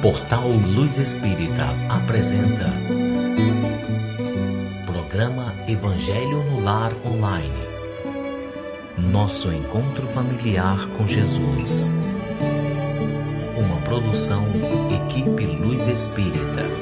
Portal Luz Espírita apresenta Programa Evangelho no Lar Online. Nosso encontro familiar com Jesus. Uma produção Equipe Luz Espírita.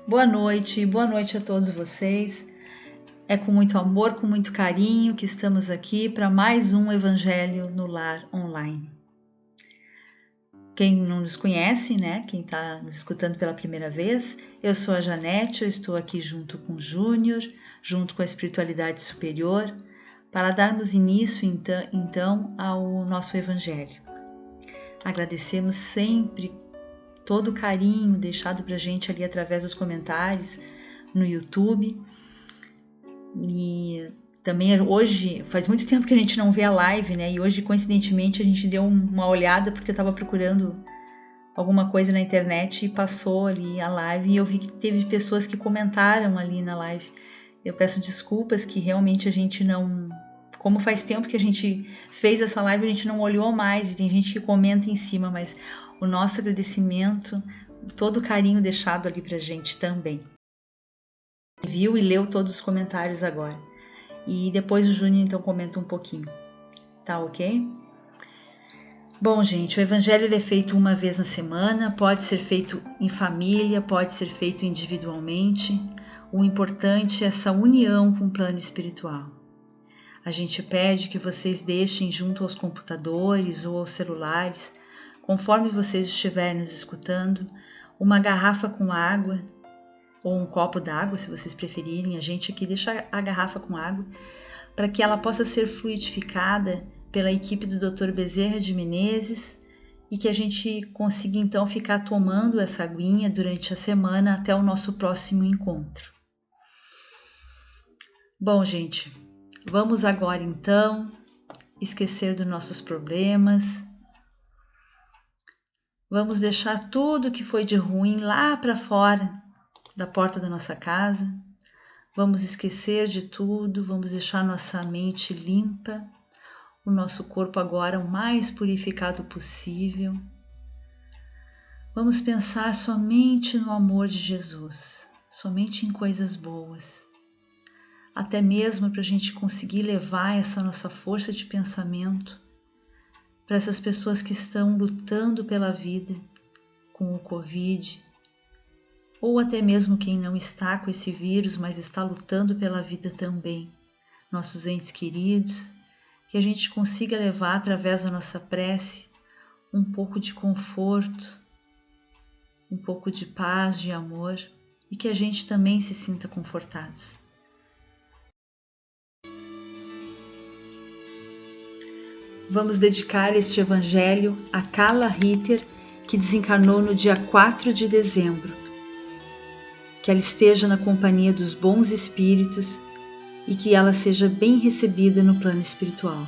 Boa noite a todos vocês. É com muito amor, com muito carinho que estamos aqui para mais um Evangelho no Lar Online. Quem não nos conhece, né? Quem está nos escutando pela primeira vez, eu sou a Janete, eu estou aqui junto com o Júnior, junto com a Espiritualidade Superior, para darmos início então ao nosso Evangelho. Agradecemos sempre todo o carinho deixado pra gente ali através dos comentários no YouTube. E também hoje, faz muito tempo que a gente não vê a live, né? E hoje, coincidentemente, a gente deu uma olhada porque eu estava procurando alguma coisa na internet e passou ali a live e eu vi que teve pessoas que comentaram ali na live. Eu peço desculpas que realmente a gente não... Como faz tempo que a gente fez essa live, a gente não olhou mais e tem gente que comenta em cima, mas o nosso agradecimento, todo o carinho deixado ali pra gente também. Viu e leu todos os comentários agora. E depois o Júnior então comenta um pouquinho. Tá ok? Bom, gente, o Evangelho ele é feito uma vez na semana, pode ser feito em família, pode ser feito individualmente. O importante é essa união com o plano espiritual. A gente pede que vocês deixem junto aos computadores ou aos celulares, conforme vocês estiverem nos escutando, uma garrafa com água ou um copo d'água, se vocês preferirem. A gente aqui deixa a garrafa com água para que ela possa ser fluidificada pela equipe do Dr. Bezerra de Menezes e que a gente consiga então ficar tomando essa aguinha durante a semana até o nosso próximo encontro. Bom, gente, vamos agora então esquecer dos nossos problemas. Vamos deixar tudo que foi de ruim lá para fora da porta da nossa casa. Vamos esquecer de tudo, vamos deixar nossa mente limpa, o nosso corpo agora o mais purificado possível. Vamos pensar somente no amor de Jesus, somente em coisas boas. Até mesmo para a gente conseguir levar essa nossa força de pensamento para essas pessoas que estão lutando pela vida com o Covid, ou até mesmo quem não está com esse vírus, mas está lutando pela vida também, nossos entes queridos, que a gente consiga levar através da nossa prece um pouco de conforto, um pouco de paz, de amor, e que a gente também se sinta confortados. Vamos dedicar este Evangelho a Carla Ritter, que desencarnou no dia 4 de dezembro. Que ela esteja na companhia dos bons espíritos e que ela seja bem recebida no plano espiritual.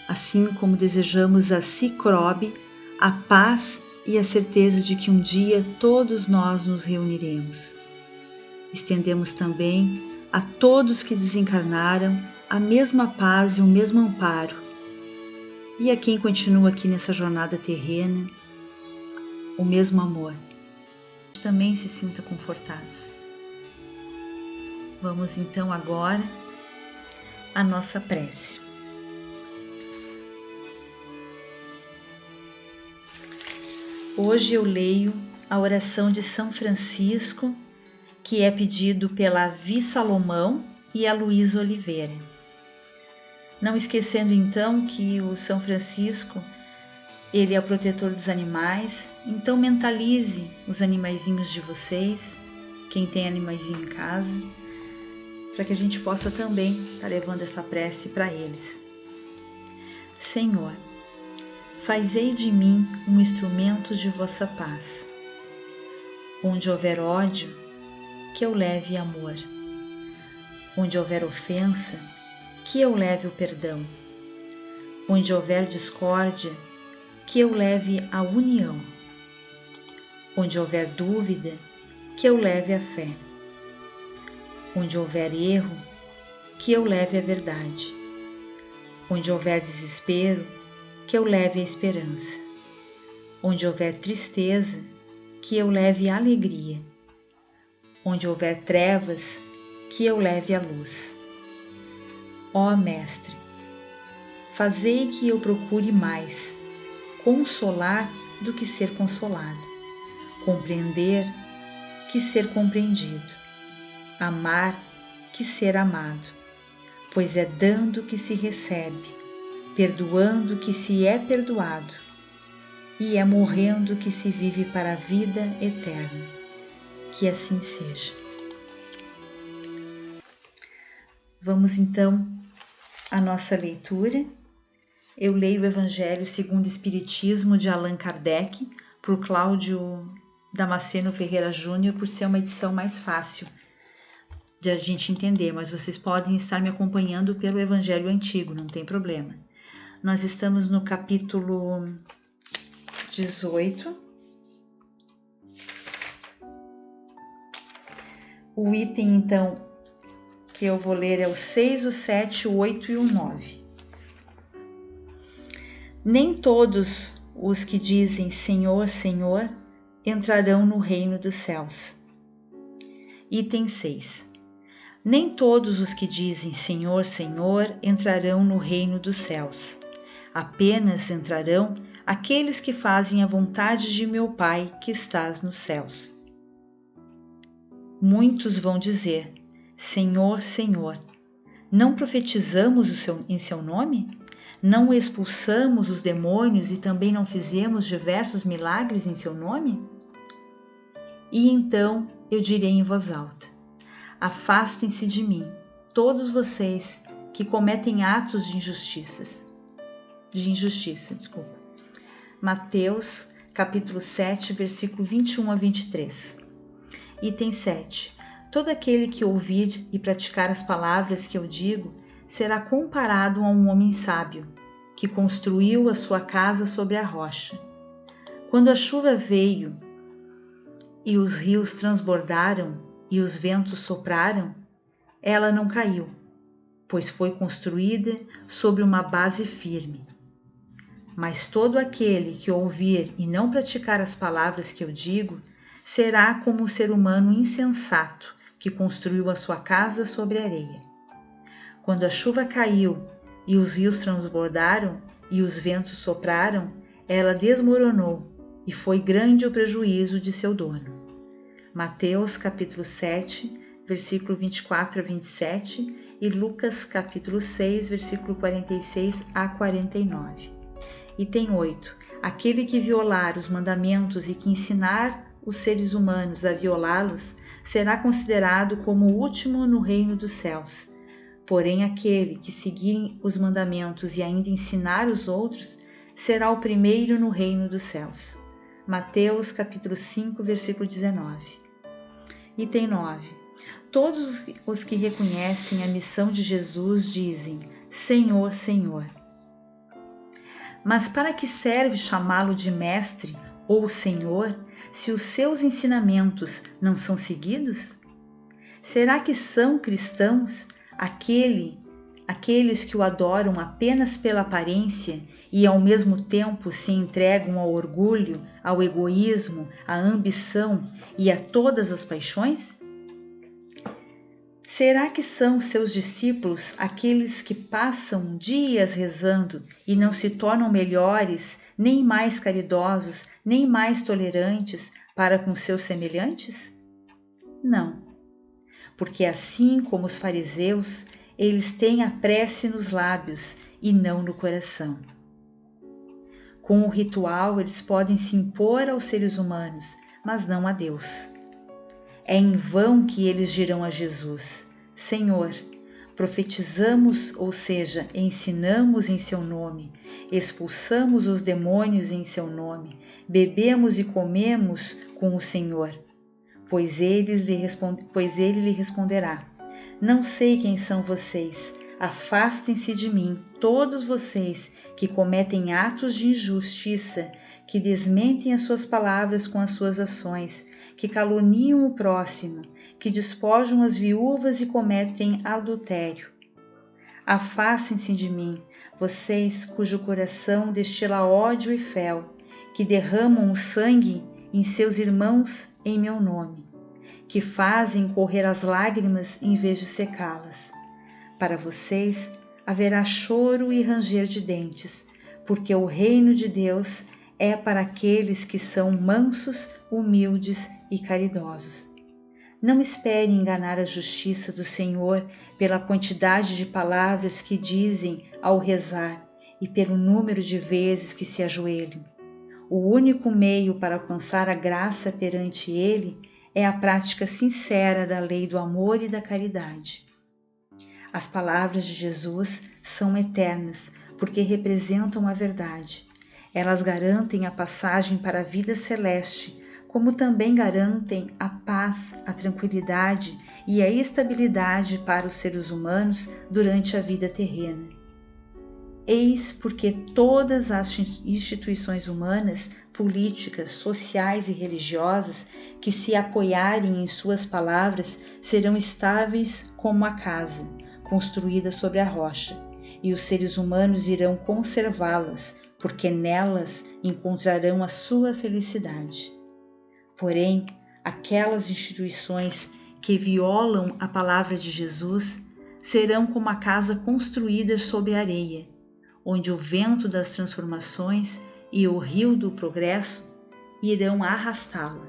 Assim como desejamos a Cicrobe a paz e a certeza de que um dia todos nós nos reuniremos. Estendemos também a todos que desencarnaram a mesma paz e o mesmo amparo. E a quem continua aqui nessa jornada terrena, o mesmo amor. Também se sinta confortados. Vamos então agora à nossa prece. Hoje eu leio a oração de São Francisco, que é pedido pela Vi Salomão e a Luísa Oliveira. Não esquecendo então que o São Francisco, ele é o protetor dos animais, então mentalize os animaizinhos de vocês, quem tem animaizinho em casa, para que a gente possa também estar levando essa prece para eles. Senhor, fazei de mim um instrumento de vossa paz. Onde houver ódio, que eu leve amor. Onde houver ofensa, que eu leve o perdão. Onde houver discórdia, que eu leve a união. Onde houver dúvida, que eu leve a fé. Onde houver erro, que eu leve a verdade. Onde houver desespero, que eu leve a esperança. Onde houver tristeza, que eu leve a alegria. Onde houver trevas, que eu leve a luz. Ó Mestre, fazei que eu procure mais consolar do que ser consolado, compreender que ser compreendido, amar que ser amado, pois é dando que se recebe, perdoando que se é perdoado, e é morrendo que se vive para a vida eterna. Que assim seja. Vamos então à nossa leitura. Eu leio o Evangelho segundo o Espiritismo de Allan Kardec, por Cláudio Damasceno Ferreira Júnior, por ser uma edição mais fácil de a gente entender, mas vocês podem estar me acompanhando pelo Evangelho Antigo, não tem problema. Nós estamos no capítulo 18. O item, então, que eu vou ler é o 6, o 7, o 8 e o 9. Nem todos os que dizem Senhor, Senhor, entrarão no reino dos céus. Item 6. Nem todos os que dizem Senhor, Senhor, entrarão no reino dos céus. Apenas entrarão aqueles que fazem a vontade de meu Pai que estás nos céus. Muitos vão dizer, Senhor, Senhor, não profetizamos em seu nome? Não expulsamos os demônios e também não fizemos diversos milagres em seu nome? E então eu direi em voz alta, afastem-se de mim, todos vocês que cometem atos de injustiça. Mateus, capítulo 7, versículo 21 a 23. Item 7. Todo aquele que ouvir e praticar as palavras que eu digo será comparado a um homem sábio, que construiu a sua casa sobre a rocha. Quando a chuva veio e os rios transbordaram e os ventos sopraram, ela não caiu, pois foi construída sobre uma base firme. Mas todo aquele que ouvir e não praticar as palavras que eu digo será como um ser humano insensato que construiu a sua casa sobre areia. Quando a chuva caiu e os rios transbordaram e os ventos sopraram, ela desmoronou e foi grande o prejuízo de seu dono. Mateus capítulo 7, versículo 24 a 27 e Lucas capítulo 6, versículo 46 a 49. Item 8. Aquele que violar os mandamentos e que ensinar os seres humanos a violá-los será considerado como o último no reino dos céus. Porém, aquele que seguir os mandamentos e ainda ensinar os outros será o primeiro no reino dos céus. Mateus capítulo 5, versículo 19. Item 9. Todos os que reconhecem a missão de Jesus dizem, Senhor, Senhor. Mas para que serve chamá-lo de mestre ou Senhor, se os seus ensinamentos não são seguidos? Será que são cristãos aqueles que o adoram apenas pela aparência e ao mesmo tempo se entregam ao orgulho, ao egoísmo, à ambição e a todas as paixões? Será que são seus discípulos aqueles que passam dias rezando e não se tornam melhores, nem mais caridosos, nem mais tolerantes para com seus semelhantes? Não, porque assim como os fariseus, eles têm a prece nos lábios e não no coração. Com o ritual, eles podem se impor aos seres humanos, mas não a Deus. É em vão que eles dirão a Jesus, Senhor, profetizamos, ou seja, ensinamos em seu nome, expulsamos os demônios em seu nome, bebemos e comemos com o Senhor. Pois ele lhe responderá, não sei quem são vocês, Afastem-se de mim, todos vocês que cometem atos de injustiça, que desmentem as suas palavras com as suas ações, que caluniam o próximo, que despojam as viúvas e cometem adultério. Afastem-se de mim, vocês cujo coração destila ódio e fel, que derramam o sangue em seus irmãos em meu nome, que fazem correr as lágrimas em vez de secá-las. Para vocês haverá choro e ranger de dentes, porque o reino de Deus é para aqueles que são mansos, humildes e caridosos. Não espere enganar a justiça do Senhor pela quantidade de palavras que dizem ao rezar e pelo número de vezes que se ajoelham. O único meio para alcançar a graça perante Ele é a prática sincera da lei do amor e da caridade. As palavras de Jesus são eternas porque representam a verdade. Elas garantem a passagem para a vida celeste, como também garantem a paz, a tranquilidade e a estabilidade para os seres humanos durante a vida terrena. Eis porque todas as instituições humanas, políticas, sociais e religiosas que se apoiarem em suas palavras serão estáveis como a casa, construída sobre a rocha, e os seres humanos irão conservá-las, porque nelas encontrarão a sua felicidade. Porém, aquelas instituições que violam a palavra de Jesus serão como a casa construída sobre a areia, onde o vento das transformações e o rio do progresso irão arrastá-la.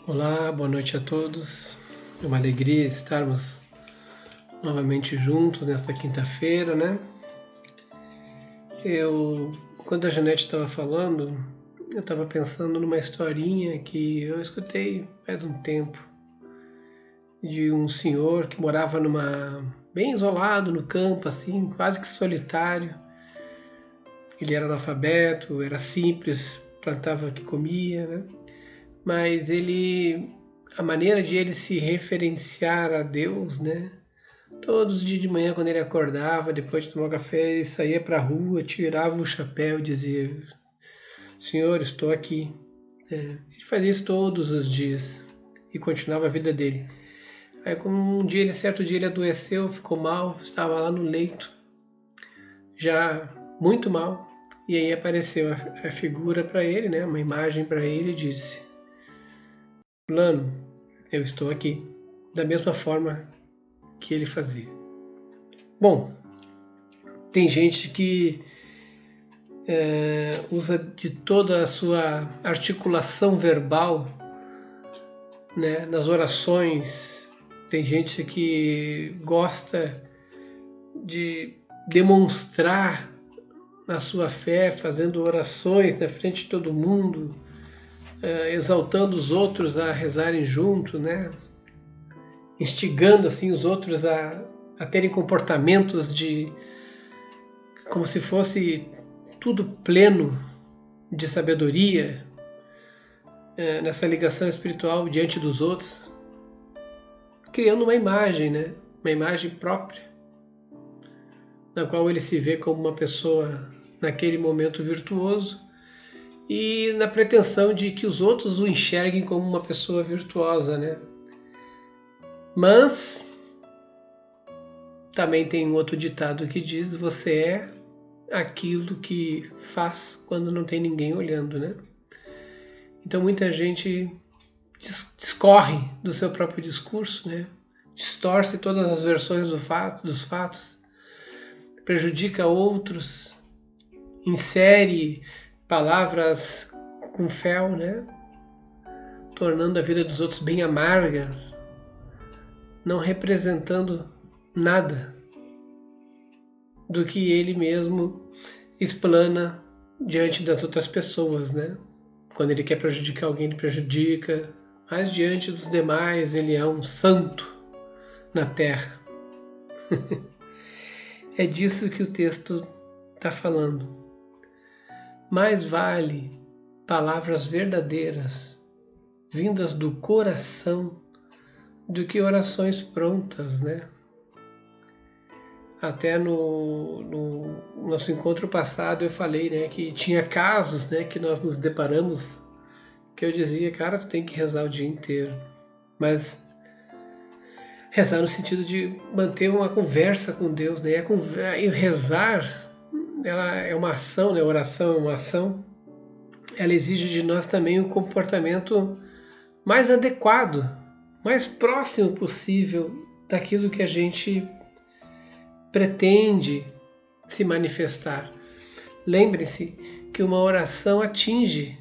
Olá, boa noite a todos. É uma alegria estarmos novamente juntos nesta quinta-feira, né? Quando a Janete estava falando, eu estava pensando numa historinha que eu escutei faz um tempo, de um senhor que morava bem isolado no campo, assim, quase que solitário. Ele era analfabeto, era simples, plantava o que comia, né? Mas a maneira de ele se referenciar a Deus, né? Todos os dias de manhã, quando ele acordava, depois de tomar café, ele saía para a rua, tirava o chapéu e dizia: Senhor, estou aqui. Ele fazia isso todos os dias e continuava a vida dele. Aí, certo dia ele adoeceu, ficou mal, estava lá no leito, já muito mal. E aí apareceu a figura para ele, né? Uma imagem para ele e disse: Fulano, eu estou aqui, da mesma forma que ele fazia. Bom, tem gente que usa de toda a sua articulação verbal, né, nas orações. Tem gente que gosta de demonstrar a sua fé fazendo orações na frente de todo mundo, exaltando os outros a rezarem junto, né? Instigando assim os outros a terem comportamentos como se fosse tudo pleno de sabedoria, nessa ligação espiritual diante dos outros, criando uma imagem, né? Uma imagem própria, na qual ele se vê como uma pessoa naquele momento virtuoso e na pretensão de que os outros o enxerguem como uma pessoa virtuosa, né? Mas também tem um outro ditado que diz: você é aquilo que faz quando não tem ninguém olhando, né? Então muita gente discorre do seu próprio discurso, né? Distorce todas as versões dos fatos, prejudica outros, insere palavras com fel, né? Tornando a vida dos outros bem amargas, não representando nada do que ele mesmo explana diante das outras pessoas, né? Quando ele quer prejudicar alguém, ele prejudica, mas diante dos demais ele é um santo na terra. É disso que o texto está falando. Mais vale palavras verdadeiras, vindas do coração, do que orações prontas, né? Até no nosso encontro passado eu falei, né, que tinha casos, né, que nós nos deparamos, que eu dizia, cara, tu tem que rezar o dia inteiro. Mas rezar no sentido de manter uma conversa com Deus, né? E rezar, ela é uma ação, né? A oração é uma ação. Ela exige de nós também um comportamento mais adequado, mais próximo possível daquilo que a gente pretende se manifestar. Lembre-se que uma oração atinge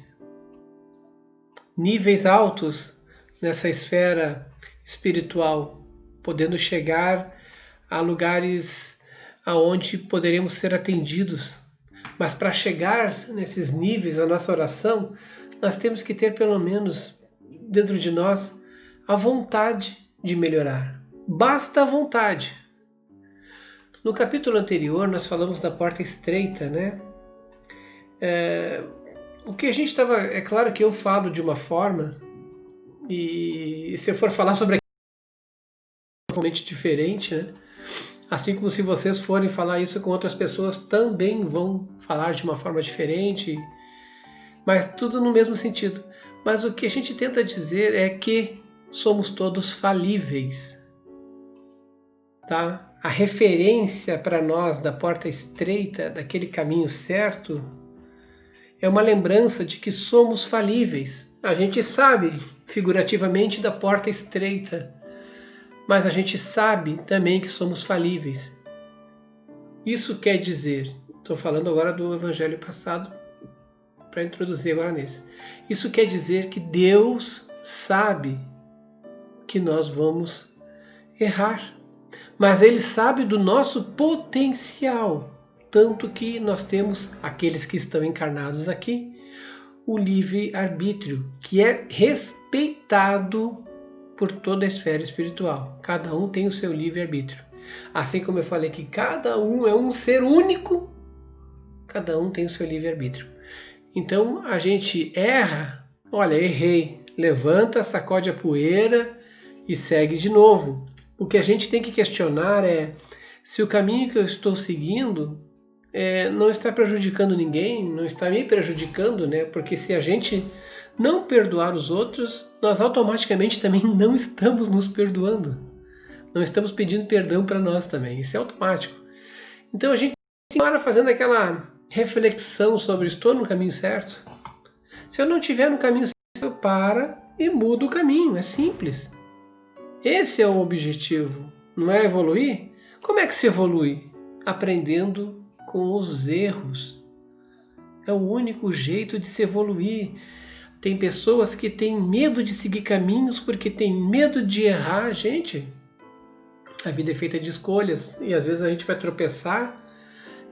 níveis altos nessa esfera espiritual, podendo chegar a lugares aonde poderemos ser atendidos. Mas para chegar nesses níveis, a nossa oração, nós temos que ter pelo menos dentro de nós a vontade de melhorar. Basta a vontade. No capítulo anterior nós falamos da porta estreita, né? O que a gente estava... É claro que eu falo de uma forma, e se eu for falar sobre totalmente diferente, né? Assim como se vocês forem falar isso com outras pessoas, também vão falar de uma forma diferente, mas tudo no mesmo sentido. Mas o que a gente tenta dizer é que somos todos falíveis, tá? A referência para nós da porta estreita, daquele caminho certo, é uma lembrança de que somos falíveis. A gente sabe, figurativamente, da porta estreita, mas a gente sabe também que somos falíveis. Isso quer dizer, estou falando agora do evangelho passado, para introduzir agora nesse. Isso quer dizer que Deus sabe que nós vamos errar, mas Ele sabe do nosso potencial, tanto que nós temos, aqueles que estão encarnados aqui, o livre-arbítrio, que é respeitado por toda a esfera espiritual. Cada um tem o seu livre-arbítrio. Assim como eu falei que cada um é um ser único, cada um tem o seu livre-arbítrio. Então a gente erra, olha, errei, levanta, sacode a poeira e segue de novo. O que a gente tem que questionar é se o caminho que eu estou seguindo não está prejudicando ninguém, não está me prejudicando, né? Porque se a gente não perdoar os outros, nós automaticamente também não estamos nos perdoando. Não estamos pedindo perdão para nós também. Isso é automático. Então a gente para fazendo aquela reflexão sobre estou no caminho certo. Se eu não estiver no caminho certo, eu paro e mudo o caminho. É simples. Esse é o objetivo. Não é evoluir? Como é que se evolui? Aprendendo com os erros. É o único jeito de se evoluir. Tem pessoas que têm medo de seguir caminhos porque têm medo de errar. Gente, a vida é feita de escolhas e às vezes a gente vai tropeçar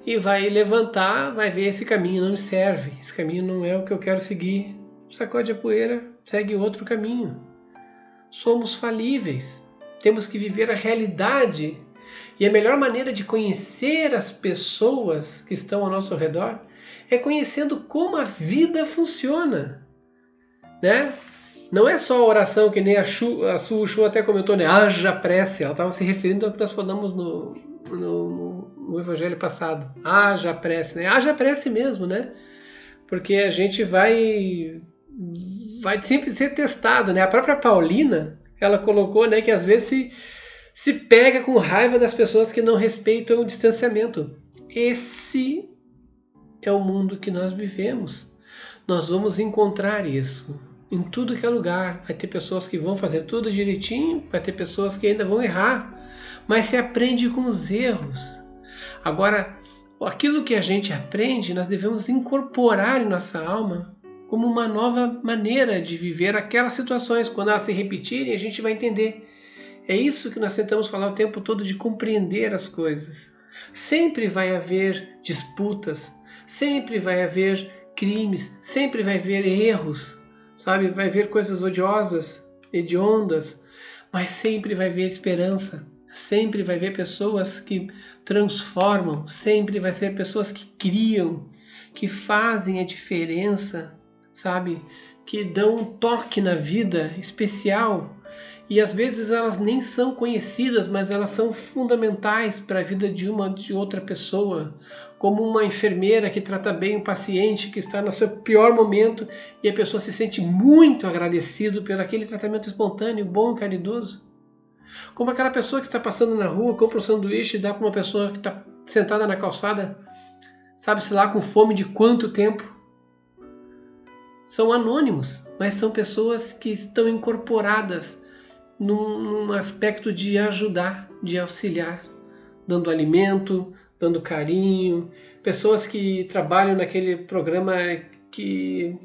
e vai levantar, vai ver esse caminho não me serve, esse caminho não é o que eu quero seguir. Sacode a poeira, segue outro caminho. Somos falíveis, temos que viver a realidade e a melhor maneira de conhecer as pessoas que estão ao nosso redor é conhecendo como a vida funciona. Né? Não é só a oração que nem a Su até comentou, né? Haja prece. Ela estava se referindo ao que nós falamos no evangelho passado. Haja prece, né? Haja prece mesmo, né? Porque a gente vai sempre ser testado, né? A própria Paulina, ela colocou, né, que às vezes se pega com raiva das pessoas que não respeitam o distanciamento. Esse é o mundo que nós vivemos. Nós vamos encontrar isso em tudo que é lugar. Vai ter pessoas que vão fazer tudo direitinho, vai ter pessoas que ainda vão errar, mas se aprende com os erros. Agora, aquilo que a gente aprende, nós devemos incorporar em nossa alma como uma nova maneira de viver aquelas situações. Quando elas se repetirem, a gente vai entender. É isso que nós tentamos falar o tempo todo, de compreender as coisas. Sempre vai haver disputas, sempre vai haver crimes, sempre vai haver erros, sabe? Vai haver coisas odiosas, hediondas, mas sempre vai haver esperança, sempre vai haver pessoas que transformam, sempre vai ser pessoas que criam, que fazem a diferença, sabe? Que dão um toque na vida especial. E às vezes elas nem são conhecidas, mas elas são fundamentais para a vida de outra pessoa. Como uma enfermeira que trata bem um paciente que está no seu pior momento e a pessoa se sente muito agradecido pelo aquele tratamento espontâneo, bom e caridoso. Como aquela pessoa que está passando na rua, compra um sanduíche e dá para uma pessoa que está sentada na calçada, sabe-se lá com fome de quanto tempo. São anônimos, mas são pessoas que estão incorporadas num aspecto de ajudar, de auxiliar, dando alimento, dando carinho. Pessoas que trabalham naquele programa que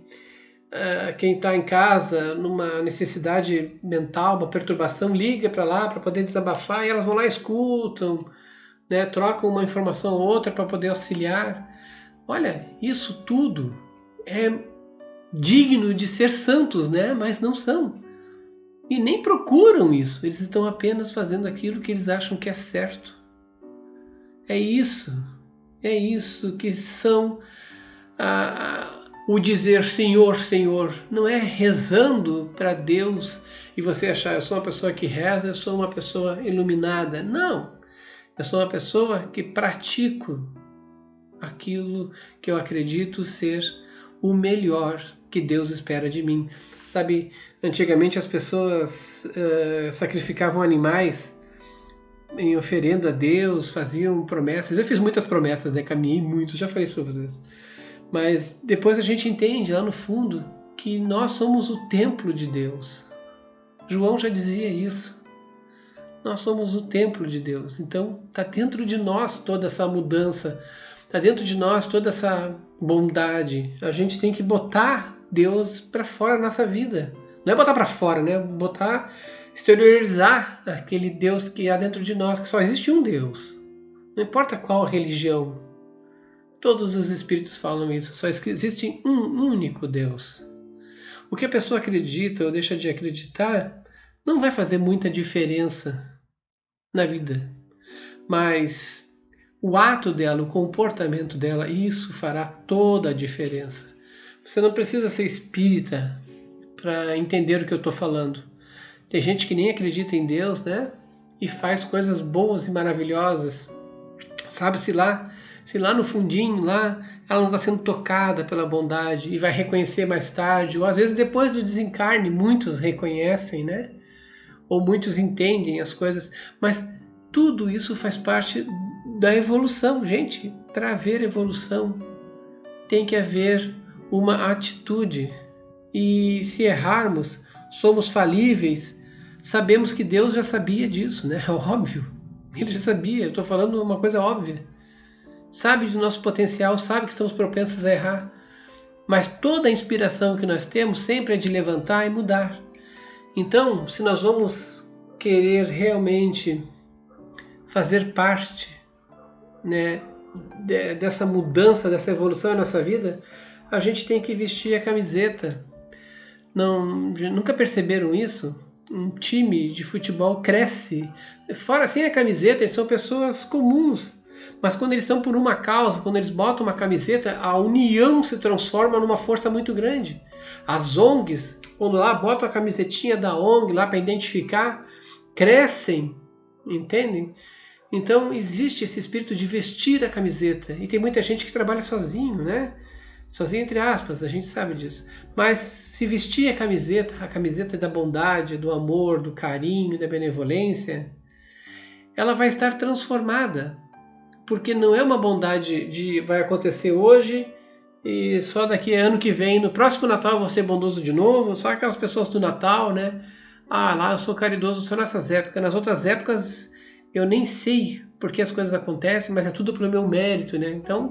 quem está em casa, numa necessidade mental, uma perturbação, liga para lá para poder desabafar e elas vão lá e escutam, né, trocam uma informação ou outra para poder auxiliar. Olha, isso tudo é digno de ser santos, né? Mas não são. E nem procuram isso. Eles estão apenas fazendo aquilo que eles acham que é certo. É isso que são o dizer Senhor, Senhor. Não é rezando para Deus e você achar, eu sou uma pessoa que reza, eu sou uma pessoa iluminada. Não. Eu sou uma pessoa que pratico aquilo que eu acredito ser o melhor que Deus espera de mim. Sabe, antigamente as pessoas sacrificavam animais em oferenda a Deus, faziam promessas. Eu fiz muitas promessas, né? Caminhei muito, já falei isso para vocês. Mas depois a gente entende lá no fundo que nós somos o templo de Deus. João já dizia isso. Nós somos o templo de Deus. Então está dentro de nós toda essa mudança, está dentro de nós toda essa bondade. A gente tem que botar Deus para fora da nossa vida. Não é botar para fora, né? Botar, exteriorizar aquele Deus que há dentro de nós, que só existe um Deus. Não importa qual religião. Todos os espíritos falam isso. Só existe um único Deus. O que a pessoa acredita ou deixa de acreditar não vai fazer muita diferença na vida. Mas o ato dela, o comportamento dela, isso fará toda a diferença. Você não precisa ser espírita para entender o que eu estou falando. Tem gente que nem acredita em Deus, né? E faz coisas boas e maravilhosas. Sabe, se lá no fundinho, lá, ela não está sendo tocada pela bondade e vai reconhecer mais tarde, ou às vezes depois do desencarne, muitos reconhecem, né? Ou muitos entendem as coisas, mas tudo isso faz parte da evolução, gente. Para haver evolução, tem que haver uma atitude. E se errarmos, somos falíveis, sabemos que Deus já sabia disso, né? É óbvio. Ele já sabia, eu estou falando uma coisa óbvia. Sabe do nosso potencial, sabe que estamos propensos a errar. Mas toda a inspiração que nós temos sempre é de levantar e mudar. Então, se nós vamos querer realmente fazer parte, né, dessa mudança, dessa evolução na nossa vida, a gente tem que vestir a camiseta. Nunca perceberam isso? Um time de futebol cresce. Fora assim a camiseta, eles são pessoas comuns. Mas quando eles estão por uma causa, quando eles botam uma camiseta, a união se transforma numa força muito grande. As ONGs, quando lá botam a camisetinha da ONG lá para identificar, crescem, entendem? Então existe esse espírito de vestir a camiseta. E tem muita gente que trabalha sozinho, né? Sozinho entre aspas, a gente sabe disso. Mas se vestir a camiseta da bondade, do amor, do carinho, da benevolência, ela vai estar transformada. Porque não é uma bondade de vai acontecer hoje e só daqui a ano que vem, no próximo Natal eu vou ser bondoso de novo. Só aquelas pessoas do Natal, né? Ah, lá eu sou caridoso só nessas épocas. Nas outras épocas eu nem sei porque as coisas acontecem, mas é tudo pelo meu mérito, né? Então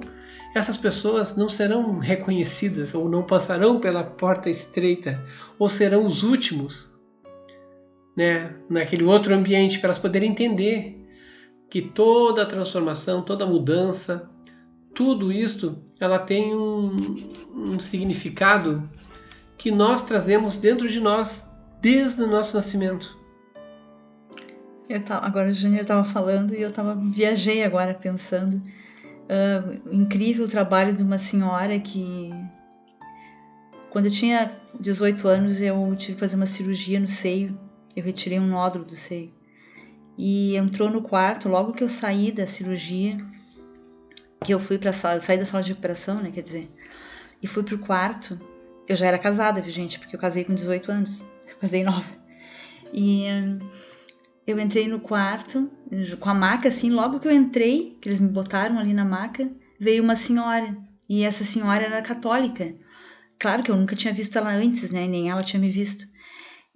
essas pessoas não serão reconhecidas ou não passarão pela porta estreita ou serão os últimos, né? Naquele outro ambiente para elas poderem entender que toda a transformação, toda a mudança, tudo isso, ela tem um significado que nós trazemos dentro de nós desde o nosso nascimento. Agora o Júnior estava falando e eu viajei agora pensando. Incrível o trabalho de uma senhora que, quando eu tinha 18 anos, eu tive que fazer uma cirurgia no seio. Eu retirei um nódulo do seio. E entrou no quarto, logo que eu saí da cirurgia, que eu fui saí da sala de recuperação, né, quer dizer, e fui pro quarto. Eu já era casada, viu, gente, porque eu casei com 18 anos, eu casei nova. E eu entrei no quarto, com a maca, assim, logo que eu entrei, que eles me botaram ali na maca, veio uma senhora, e essa senhora era católica. Claro que eu nunca tinha visto ela antes, né, nem ela tinha me visto.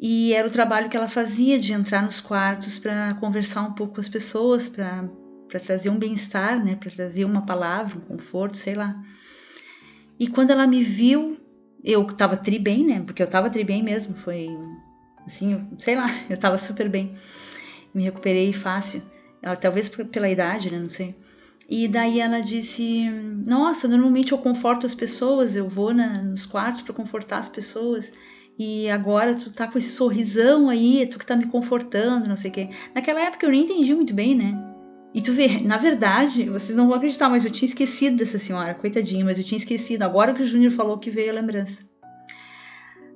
E era o trabalho que ela fazia de entrar nos quartos para conversar um pouco com as pessoas, para trazer um bem-estar, né? Para trazer uma palavra, um conforto, sei lá. E quando ela me viu, eu tava tri bem, né? Porque eu tava tri bem mesmo, foi assim, sei lá, eu tava super bem. Me recuperei fácil, talvez pela idade, né? Não sei. E daí ela disse, nossa, normalmente eu conforto as pessoas, eu vou nos quartos para confortar as pessoas. E agora tu tá com esse sorrisão aí, tu que tá me confortando, não sei o quê. Naquela época eu nem entendi muito bem, né? E tu vê, na verdade, vocês não vão acreditar, mas eu tinha esquecido dessa senhora, coitadinha, mas eu tinha esquecido. Agora que o Júnior falou que veio a lembrança.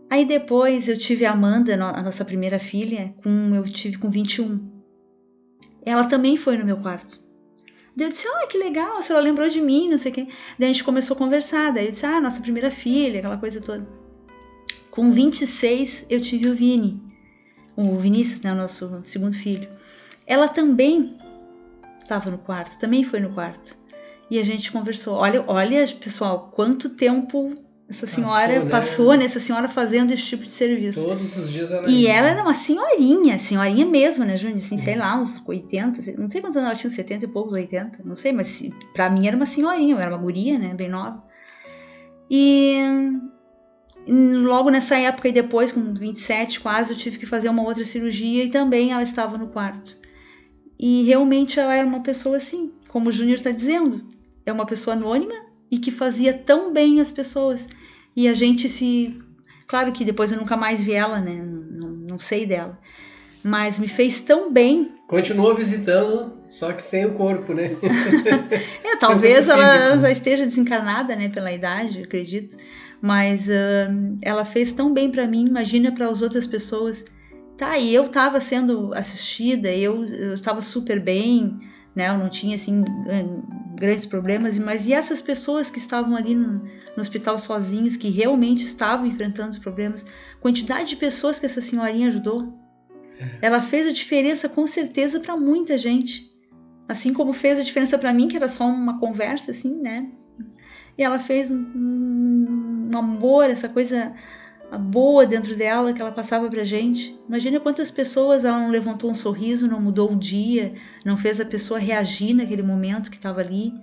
Aí depois eu tive a Amanda, a nossa primeira filha, eu tive com 21. Ela também foi no meu quarto. Daí eu disse, que legal, a senhora lembrou de mim, não sei o quê. Daí a gente começou a conversar, daí eu disse, nossa primeira filha, aquela coisa toda. Com 26, eu tive o Vini, o Vinícius, né, o nosso segundo filho. Ela também estava no quarto, também foi no quarto. E a gente conversou. Olha, pessoal, quanto tempo essa senhora passou, né? Essa senhora fazendo esse tipo de serviço. Todos os dias ela ia. Ela era uma senhorinha mesmo, né, Júnior? Assim, sei lá, uns 80, não sei quantos anos ela tinha, 70 e poucos, 80, não sei, mas pra mim era uma senhorinha, eu era uma guria, né, bem nova. E logo nessa época e depois, com 27 quase, eu tive que fazer uma outra cirurgia e também ela estava no quarto. E realmente ela era uma pessoa assim, como o Júnior está dizendo, é uma pessoa anônima e que fazia tão bem as pessoas. E a gente Claro que depois eu nunca mais vi ela, né? Não sei dela. Mas me fez tão bem. Continua visitando, só que sem o corpo, né? Talvez ela já esteja desencarnada, né? Pela idade, acredito. Mas ela fez tão bem para mim, imagina para as outras pessoas. Tá, e eu estava sendo assistida, eu estava super bem, né? Eu não tinha, assim, grandes problemas. Mas e essas pessoas que estavam ali no hospital sozinhos, que realmente estavam enfrentando os problemas? Quantidade de pessoas que essa senhorinha ajudou. Ela fez a diferença, com certeza, para muita gente. Assim como fez a diferença para mim, que era só uma conversa, assim, né? E ela fez um amor, essa coisa boa dentro dela que ela passava pra gente. Imagina quantas pessoas ela não levantou um sorriso, não mudou o dia, não fez a pessoa reagir naquele momento que estava ali.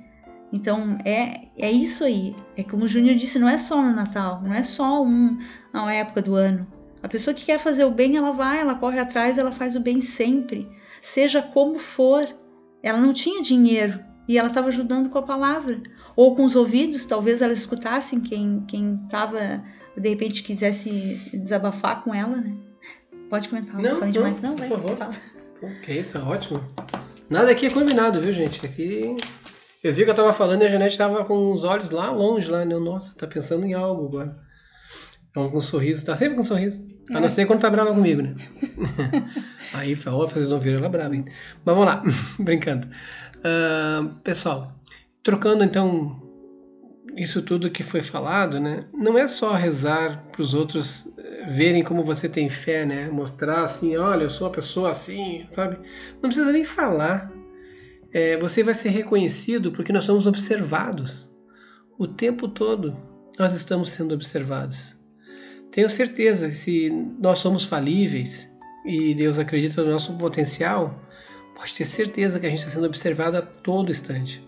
Então é isso aí. É como o Júnior disse, não é só no Natal, não é só uma época do ano. A pessoa que quer fazer o bem, ela corre atrás, ela faz o bem sempre, seja como for. Ela não tinha dinheiro e ela estava ajudando com a palavra ou com os ouvidos. Talvez elas escutassem quem estava, de repente, quisesse desabafar com ela, né? Pode comentar. Não, por favor. Fala. Ok, está ótimo. Nada aqui é combinado, viu, gente? Aqui eu vi que eu estava falando e a Janete estava com os olhos lá longe, lá, né? Nossa, tá pensando em algo agora. Então, com um sorriso, tá sempre com um sorriso. A não ser quando tá brava comigo, né? Aí, vocês não viram ela brava ainda. Mas vamos lá, brincando. Pessoal, trocando então isso tudo que foi falado, né? Não é só rezar para os outros verem como você tem fé, né? Mostrar assim, olha, eu sou uma pessoa assim, sabe? Não precisa nem falar. Você vai ser reconhecido porque nós somos observados. O tempo todo nós estamos sendo observados. Tenho certeza que se nós somos falíveis e Deus acredita no nosso potencial, pode ter certeza que a gente está sendo observado a todo instante.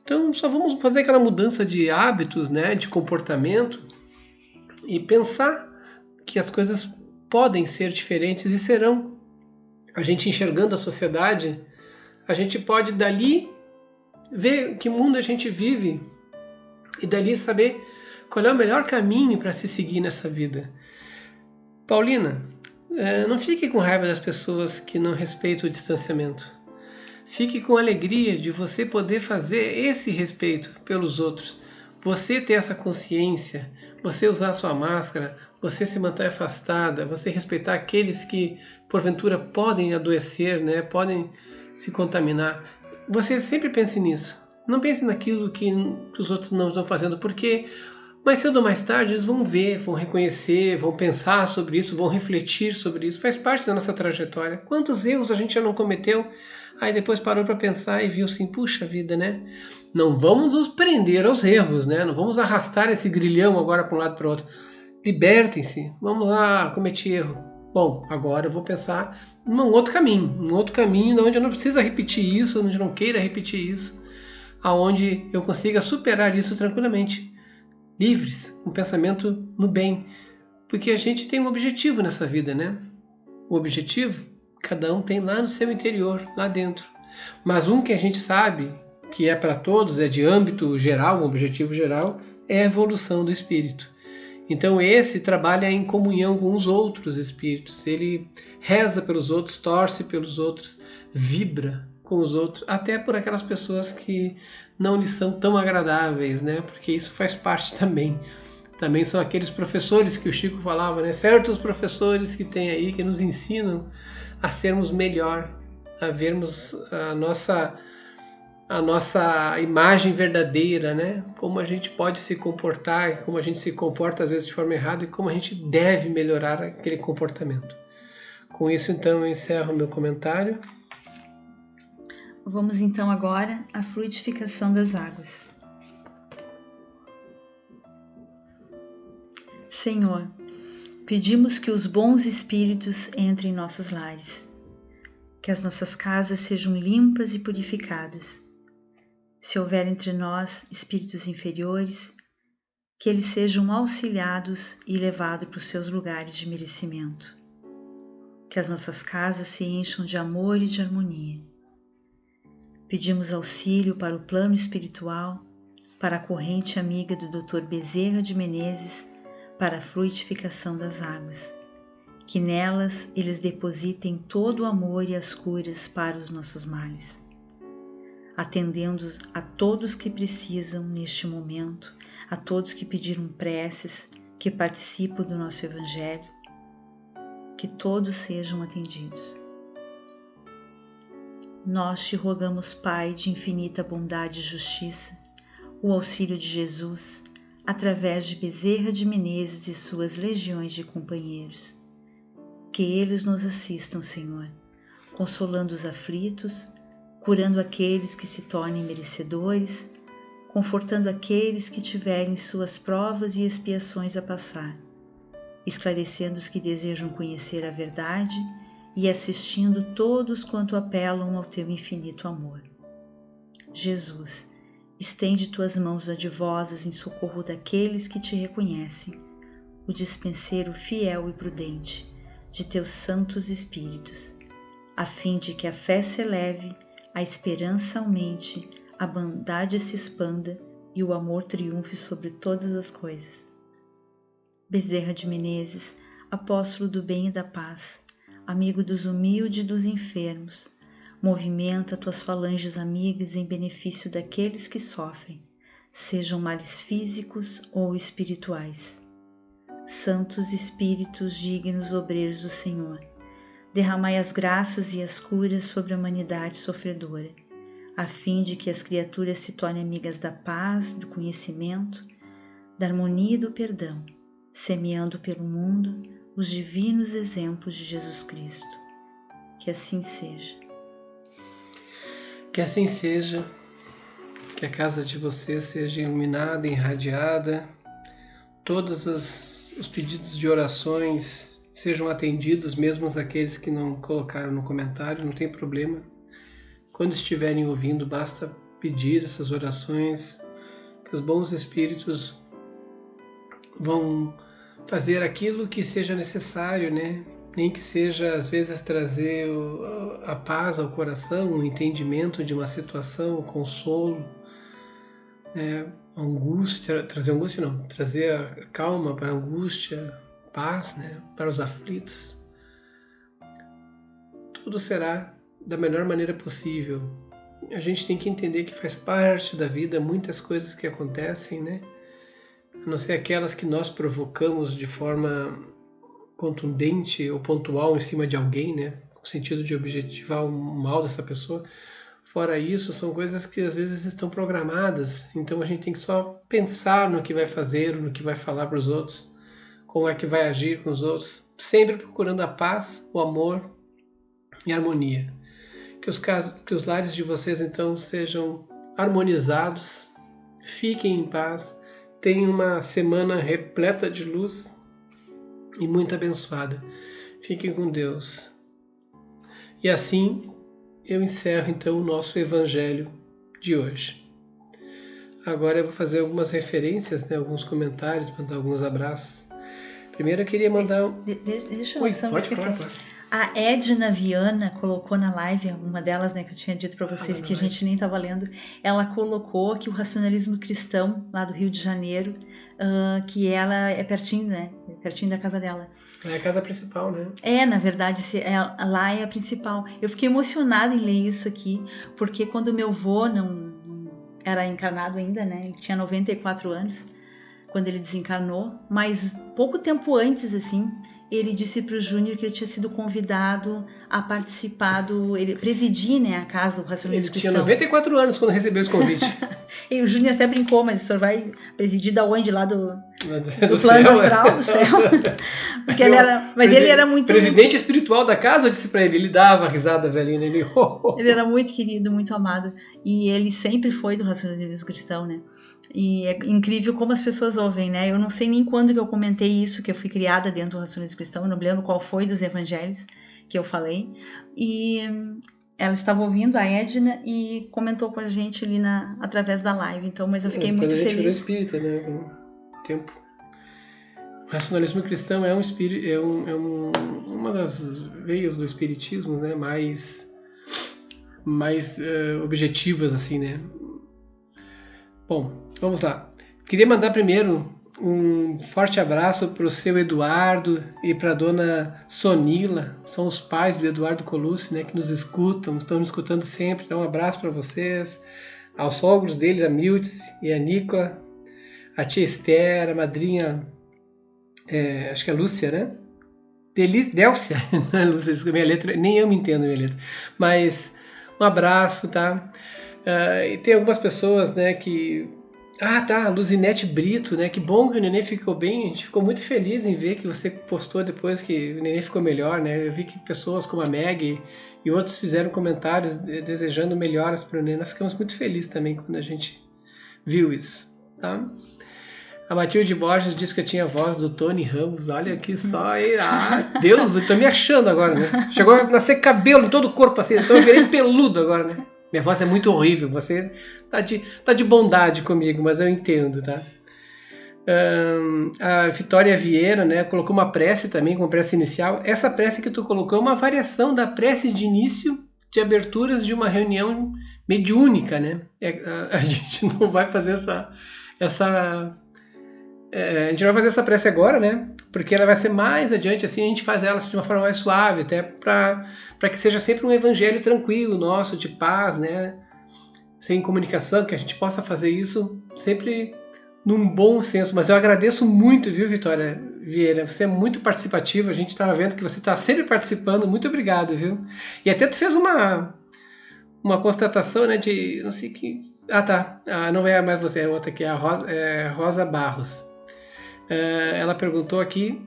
Então só vamos fazer aquela mudança de hábitos, né, de comportamento e pensar que as coisas podem ser diferentes e serão. A gente enxergando a sociedade, a gente pode dali ver que mundo a gente vive e dali saber qual é o melhor caminho para se seguir nessa vida. Paulina, não fique com raiva das pessoas que não respeitam o distanciamento. Fique com alegria de você poder fazer esse respeito pelos outros. Você ter essa consciência, você usar sua máscara, você se manter afastada, você respeitar aqueles que porventura podem adoecer, né? Podem se contaminar. Você sempre pense nisso. Não pense naquilo que os outros não estão fazendo, porque mais cedo ou mais tarde eles vão ver, vão reconhecer, vão pensar sobre isso, vão refletir sobre isso. Faz parte da nossa trajetória. Quantos erros a gente já não cometeu? Aí depois parou para pensar e viu assim, puxa vida, né? Não vamos nos prender aos erros, né? Não vamos arrastar esse grilhão agora para um lado para o outro. Libertem-se. Vamos lá, cometi erro. Bom, agora eu vou pensar em um outro caminho onde eu não precisa repetir isso, onde eu não queira repetir isso, aonde eu consiga superar isso tranquilamente. Livres, um pensamento no bem. Porque a gente tem um objetivo nessa vida, né? O objetivo, cada um tem lá no seu interior, lá dentro. Mas um que a gente sabe que é para todos, é de âmbito geral, um objetivo geral, é a evolução do espírito. Então esse trabalha em comunhão com os outros espíritos. Ele reza pelos outros, torce pelos outros, vibra com os outros, até por aquelas pessoas que não lhes são tão agradáveis, né? Porque isso faz parte também. Também são aqueles professores que o Chico falava, né? Certos professores que tem aí, que nos ensinam a sermos melhor, a vermos a nossa imagem verdadeira, né? Como a gente pode se comportar, como a gente se comporta às vezes de forma errada e como a gente deve melhorar aquele comportamento. Com isso, então, eu encerro meu comentário. Vamos então agora à fluidificação das águas. Senhor, pedimos que os bons espíritos entrem em nossos lares, que as nossas casas sejam limpas e purificadas. Se houver entre nós espíritos inferiores, que eles sejam auxiliados e levados para os seus lugares de merecimento. Que as nossas casas se encham de amor e de harmonia. Pedimos auxílio para o plano espiritual, para a corrente amiga do Dr. Bezerra de Menezes, para a fluidificação das águas. Que nelas eles depositem todo o amor e as curas para os nossos males. Atendendo a todos que precisam neste momento, a todos que pediram preces, que participam do nosso Evangelho, que todos sejam atendidos. Nós te rogamos, Pai de infinita bondade e justiça, o auxílio de Jesus, através de Bezerra de Menezes e suas legiões de companheiros. Que eles nos assistam, Senhor, consolando os aflitos, curando aqueles que se tornem merecedores, confortando aqueles que tiverem suas provas e expiações a passar, esclarecendo os que desejam conhecer a verdade e assistindo todos quanto apelam ao teu infinito amor. Jesus, estende tuas mãos adivosas em socorro daqueles que te reconhecem, o dispenseiro fiel e prudente de teus santos espíritos, a fim de que a fé se eleve, a esperança aumente, a bondade se expanda e o amor triunfe sobre todas as coisas. Bezerra de Menezes, apóstolo do bem e da paz, amigo dos humildes e dos enfermos, movimenta tuas falanges amigas em benefício daqueles que sofrem, sejam males físicos ou espirituais. Santos Espíritos dignos obreiros do Senhor, derramai as graças e as curas sobre a humanidade sofredora, a fim de que as criaturas se tornem amigas da paz, do conhecimento, da harmonia e do perdão, semeando pelo mundo os divinos exemplos de Jesus Cristo. Que assim seja. Que assim seja, que a casa de vocês seja iluminada, irradiada, todos os pedidos de orações sejam atendidos, mesmo aqueles que não colocaram no comentário, não tem problema. Quando estiverem ouvindo, basta pedir essas orações, que os bons espíritos vão fazer aquilo que seja necessário, né? Nem que seja, às vezes, trazer a paz ao coração, o entendimento de uma situação, o consolo, né? Trazer a calma para a angústia, paz, né? Para os aflitos. Tudo será da melhor maneira possível. A gente tem que entender que faz parte da vida muitas coisas que acontecem, né? a não ser aquelas que nós provocamos de forma contundente ou pontual em cima de alguém, né? No sentido de objetivar o mal dessa pessoa. Fora isso, são coisas que às vezes estão programadas, então a gente tem que só pensar no que vai fazer, no que vai falar para os outros, como é que vai agir com os outros, sempre procurando a paz, o amor e a harmonia. Que os lares de vocês então sejam harmonizados, fiquem em paz, tenham uma semana repleta de luz e muito abençoada. Fiquem com Deus. E assim eu encerro então o nosso evangelho de hoje. Agora eu vou fazer algumas referências, né, alguns comentários, mandar alguns abraços. Primeiro eu queria mandar... Deixa eu Oi, pode. A Edna Viana colocou na live, uma delas, né, que eu tinha dito para vocês que a gente nem estava lendo, ela colocou que o racionalismo cristão, lá do Rio de Janeiro, que ela é pertinho, né, pertinho da casa dela. É a casa principal, né? Na verdade, lá é a principal. Eu fiquei emocionada em ler isso aqui, porque quando meu avô não era encarnado ainda, né, ele tinha 94 anos, quando ele desencarnou, mas pouco tempo antes, assim, ele disse para o Júnior que ele tinha sido convidado a participar ele presidir, né, a casa do racionalismo cristão. Ele tinha 94 anos quando recebeu esse convite. E o Júnior até brincou, mas o senhor vai presidir da onde? Lá do céu, plano astral, do céu. Porque ele era muito... Presidente espiritual da casa, eu disse para ele dava risada, velhinho. Ele era muito querido, muito amado. E ele sempre foi do racionalismo cristão, né? E é incrível como as pessoas ouvem, né? Eu não sei nem quando que eu comentei isso, que eu fui criada dentro do racionalismo cristão, eu não me lembro qual foi dos evangelhos que eu falei. E ela estava ouvindo, a Edna, e comentou com a gente ali através da live. Então, mas eu fiquei muito feliz. Depois a gente virou espírita, né? Com o tempo. O racionalismo cristão é uma das veias do espiritismo, né? Mais objetivas, assim, né? Bom, vamos lá. Queria mandar primeiro um forte abraço para o seu Eduardo e para a dona Sonila, são os pais do Eduardo Colucci, né, que nos escutam, estão nos escutando sempre. Então, um abraço para vocês, aos sogros deles, a Miltz e a Nicola, a tia Esther, a madrinha, acho que é a Lúcia, né? Délcia, não é Lúcia, minha letra, nem eu me entendo minha letra, mas um abraço, tá? E tem algumas pessoas, né, que... a Luzinete Brito, né, que bom que o neném ficou bem, a gente ficou muito feliz em ver que você postou depois que o neném ficou melhor, né, eu vi que pessoas como a Meg e outros fizeram comentários desejando melhoras para o neném, nós ficamos muito felizes também quando a gente viu isso, tá? A Matilde Borges disse que eu tinha a voz do Tony Ramos, olha aqui só, Deus, eu tô me achando agora, né, chegou a nascer cabelo em todo o corpo assim, então eu virei peludo agora, né. Minha voz é muito horrível, você tá de bondade comigo, mas eu entendo, tá? A Vitória Vieira, né, colocou uma prece também, com prece inicial. Essa prece que tu colocou é uma variação da prece de início de aberturas de uma reunião mediúnica, né? A gente não vai fazer a gente não vai fazer essa prece agora, né? Porque ela vai ser mais adiante, assim, a gente faz ela de uma forma mais suave, até para que seja sempre um evangelho tranquilo, nosso, de paz, né? Sem comunicação, que a gente possa fazer isso sempre num bom senso. Mas eu agradeço muito, viu, Vitória Vieira? Você é muito participativa, a gente estava vendo que você está sempre participando, muito obrigado, viu? E até tu fez uma constatação, né, de, não sei que... não é mais você, é outra aqui, a Rosa Barros. Ela perguntou aqui,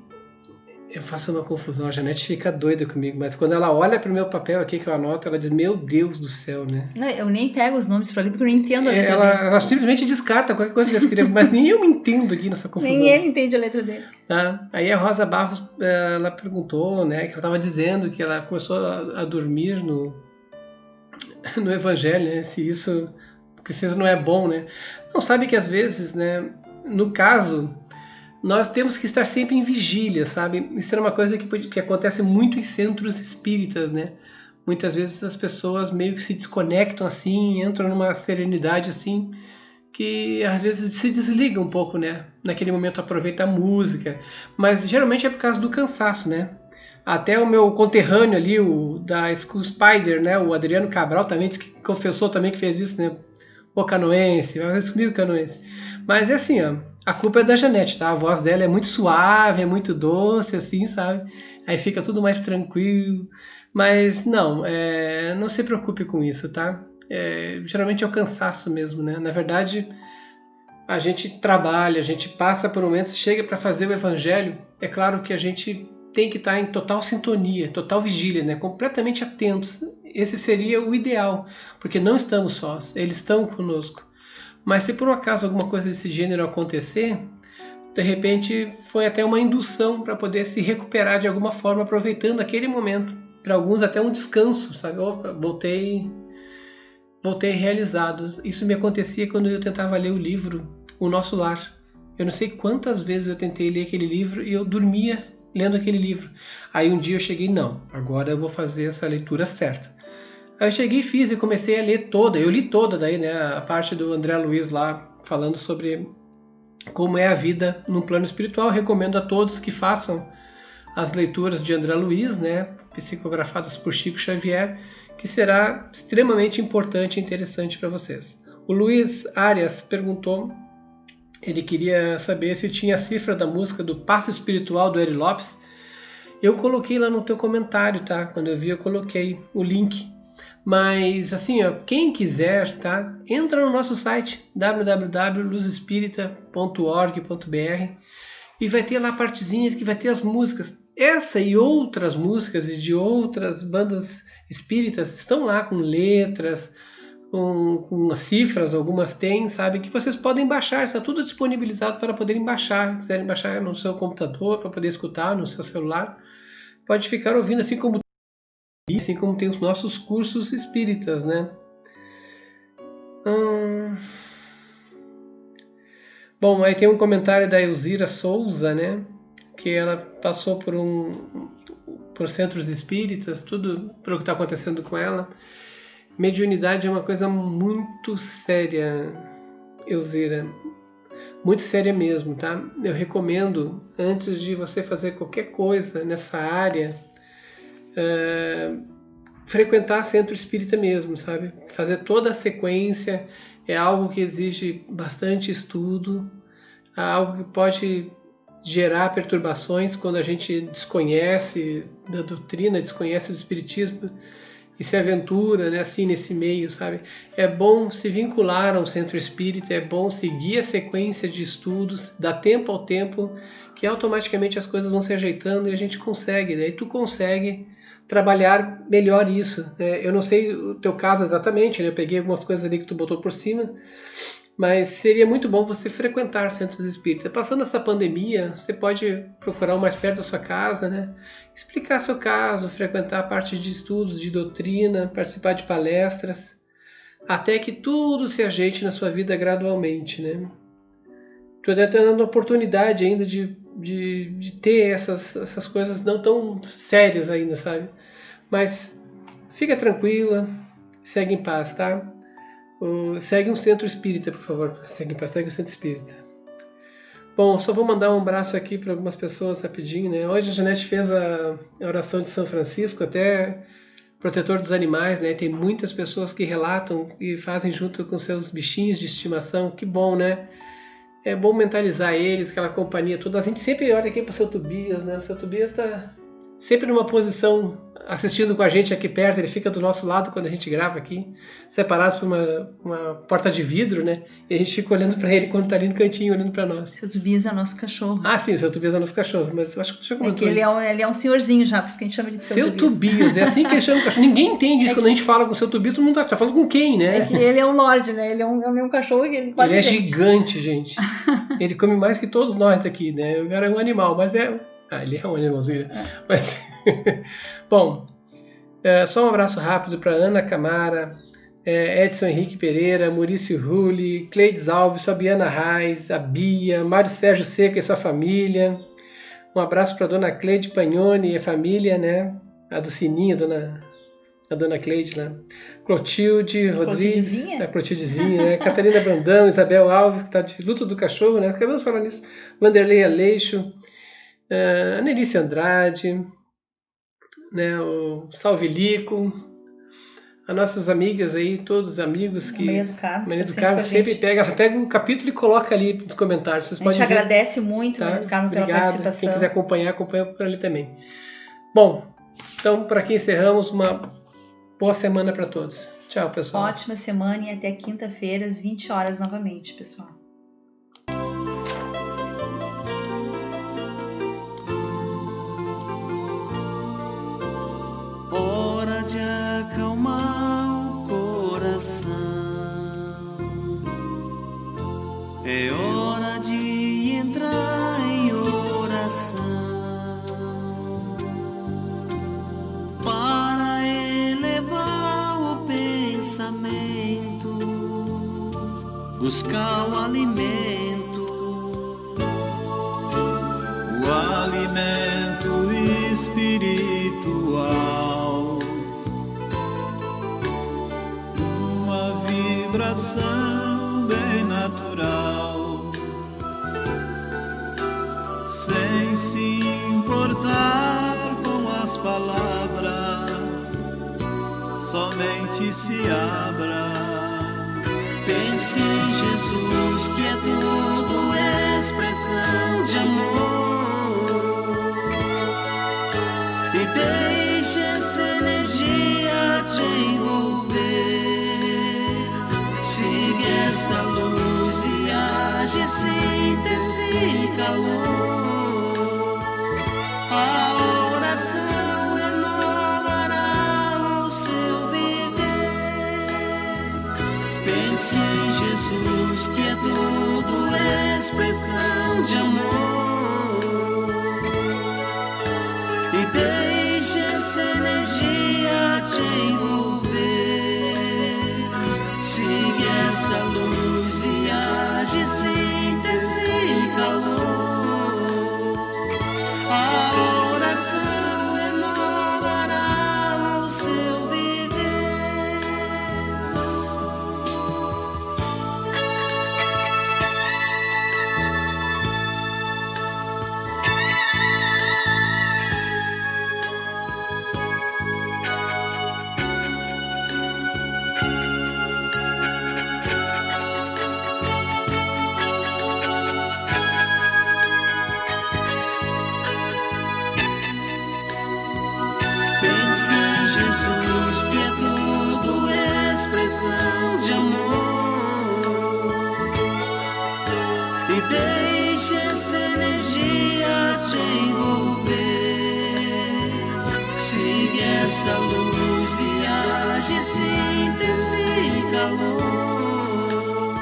eu faço uma confusão, a Janete fica doida comigo, mas quando ela olha para o meu papel aqui que eu anoto, ela diz, meu Deus do céu, né? Não, eu nem pego os nomes para ali porque eu não entendo a letra dele. Ela simplesmente descarta qualquer coisa que eu escrevo, mas nem eu me entendo aqui nessa confusão. Nem ele entende a letra dele. Tá? Aí a Rosa Barros, ela perguntou, né, que ela estava dizendo que ela começou a dormir no Evangelho, né, se isso não é bom, né? Não, sabe que às vezes, né, no caso... nós temos que estar sempre em vigília, sabe? Isso é uma coisa que acontece muito em centros espíritas, né? Muitas vezes as pessoas meio que se desconectam assim, entram numa serenidade assim, que às vezes se desligam um pouco, né? Naquele momento aproveita a música, mas geralmente é por causa do cansaço, né? Até o meu conterrâneo ali, o da School Spider, né? O Adriano Cabral também disse que confessou também que fez isso, né? Ô canoense, vai fazer comigo, canoense. Mas é assim, ó, a culpa é da Janete, tá? A voz dela é muito suave, é muito doce, assim, sabe? Aí fica tudo mais tranquilo. Mas não, não se preocupe com isso, tá? Geralmente é o cansaço mesmo, né? Na verdade, a gente trabalha, a gente passa por momentos, chega para fazer o evangelho. É claro que a gente tem que estar em total sintonia, total vigília, né? Completamente atentos. Esse seria o ideal, porque não estamos sós, eles estão conosco. Mas se por um acaso alguma coisa desse gênero acontecer, de repente foi até uma indução para poder se recuperar de alguma forma, aproveitando aquele momento. Para alguns até um descanso, sabe? Opa, voltei realizado. Isso me acontecia quando eu tentava ler o livro O Nosso Lar. Eu não sei quantas vezes eu tentei ler aquele livro e eu dormia lendo aquele livro. Aí um dia eu cheguei, não, agora eu vou fazer essa leitura certa. Aí eu cheguei e fiz e comecei a ler toda. Eu li toda daí, né? A parte do André Luiz lá, falando sobre como é a vida no plano espiritual. Recomendo a todos que façam as leituras de André Luiz, né? Psicografadas por Chico Xavier, que será extremamente importante e interessante para vocês. O Luiz Arias perguntou, ele queria saber se tinha a cifra da música do Passo Espiritual do Eri Lopes. Eu coloquei lá no teu comentário, tá? Quando eu vi, eu coloquei o link. Mas, assim, ó, quem quiser, tá? Entra no nosso site www.luzespirita.org.br e vai ter lá a partezinha que vai ter as músicas. Essa e outras músicas de outras bandas espíritas estão lá com letras, com as cifras, algumas tem, sabe? Que vocês podem baixar, está tudo disponibilizado para poderem baixar. Se quiserem baixar no seu computador, para poder escutar no seu celular, pode ficar ouvindo, assim como tem os nossos cursos espíritas, né? Bom, aí tem um comentário da Elzira Souza, né? Que ela passou por centros espíritas, tudo pelo que está acontecendo com ela. Mediunidade é uma coisa muito séria, Elzira. Muito séria mesmo, tá? Eu recomendo, antes de você fazer qualquer coisa nessa área, frequentar centro espírita mesmo, sabe? Fazer toda a sequência é algo que exige bastante estudo, é algo que pode gerar perturbações quando a gente desconhece da doutrina, desconhece do espiritismo e se aventura, né, assim, nesse meio, sabe? É bom se vincular a um centro espírita, é bom seguir a sequência de estudos, dar tempo ao tempo, que automaticamente as coisas vão se ajeitando e a gente consegue, né? E tu consegue trabalhar melhor isso, né? Eu não sei o teu caso exatamente, né? Eu peguei algumas coisas ali que tu botou por cima, mas seria muito bom você frequentar centros espíritas. Passando essa pandemia, você pode procurar o mais perto da sua casa, né? Explicar seu caso, frequentar a parte de estudos, de doutrina, participar de palestras, até que tudo se ajeite na sua vida gradualmente, né? Tu está tendo a oportunidade ainda de ter essas coisas não tão sérias ainda, sabe? Mas fica tranquila, segue em paz, tá? Segue um centro espírita, por favor. Segue um centro espírita. Bom, só vou mandar um abraço aqui para algumas pessoas rapidinho, né? Hoje a Janete fez a oração de São Francisco, até protetor dos animais, né? Tem muitas pessoas que relatam e fazem junto com seus bichinhos de estimação. Que bom, né? É bom mentalizar eles, aquela companhia toda. A gente sempre olha aqui para o seu Tobias, né? O seu Tobias está sempre numa posição assistindo com a gente aqui perto, ele fica do nosso lado quando a gente grava aqui, separados por uma porta de vidro, né? E a gente fica olhando para ele quando está ali no cantinho, olhando para nós. Seu Tobias é nosso cachorro. Ah, sim, o seu Tobias é nosso cachorro, mas eu acho que tu já comentou. É que ele é um senhorzinho já, por isso que a gente chama ele de seu Tobias. É assim que ele chama o cachorro. Ninguém entende isso quando a gente fala com o seu Tobias, todo mundo tá falando com quem, né? É que ele é um lorde, né? Ele é o meu cachorro e ele quase Ele é gigante, gente. Ele come mais que todos nós aqui, né? O cara é um animal, mas é... Ah, ele é um animalzinho. Mas... Bom, só um abraço rápido para Ana Camara, Edson Henrique Pereira, Maurício Rulli, Cleides Alves, Fabiana Reis, a Bia, Mário Sérgio Seca e sua família. Um abraço para a dona Cleide Pagnoni e a família, né? A do Sininho, a dona Cleide lá. Clotilde Rodrigues, a Clotildezinha, né? Catarina Brandão, Isabel Alves, que está de luto do cachorro, né? Acabamos de falar nisso. Vanderlei Aleixo, Anelice Andrade, né? O Salve Lico, as nossas amigas aí, todos os amigos que... Maria do Carmo sempre pega, ela pega um capítulo e coloca ali nos comentários. Vocês podem ver. Agradece muito, tá? Maria do Carmo, pela participação. Quem quiser acompanha por ali também. Bom, então por aqui encerramos. Uma boa semana para todos. Tchau, pessoal. Ótima semana e até quinta-feira, às 20 horas novamente, pessoal. Hora de acalmar o coração, é hora de entrar em oração, para elevar o pensamento, buscar o alimento espiritual, uma vibração bem natural, sem se importar com as palavras, somente se abra. Pense em Jesus, que é tudo expressão de amor, e deixe essa energia te envolver. Siga essa luz, viaje, síntese e calor. A oração renovará o seu viver. Pense em Jesus, que é tudo expressão de amor, e deixe essa energia te envolver. Siga essa luz, viaje, síntese e calor. A oração renovará o seu viver. Pense em Jesus, que é tudo expressão de amor, e deixe essa energia te envolver. Siga essa luz, viaje, síntese e calor.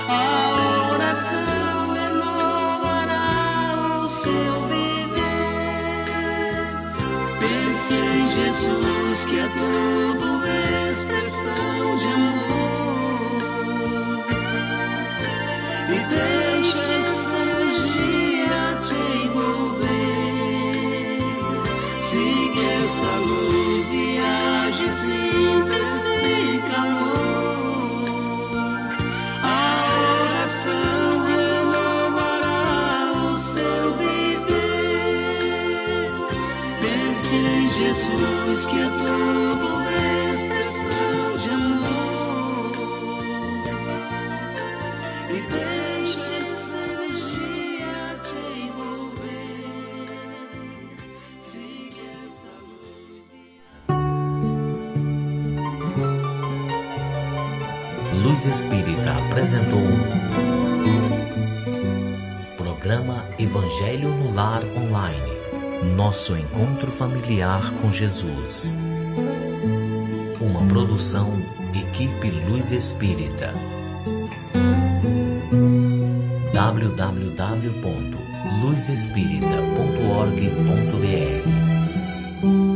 A oração renovará o seu viver. Pense em Jesus, que é tudo expressão de amor, e deixe essa energia te envolver. Siga essa luz, viaje, síntese e calor. A oração renovará o seu viver. Pense em Jesus, que é tudo expressão de amor, e deixe essa energia te envolver. Siga essa luz. Luz Espírita apresentou programa Evangelho no Lar Online. Nosso encontro familiar com Jesus. Uma produção Equipe Luz Espírita. www.luzespirita.org.br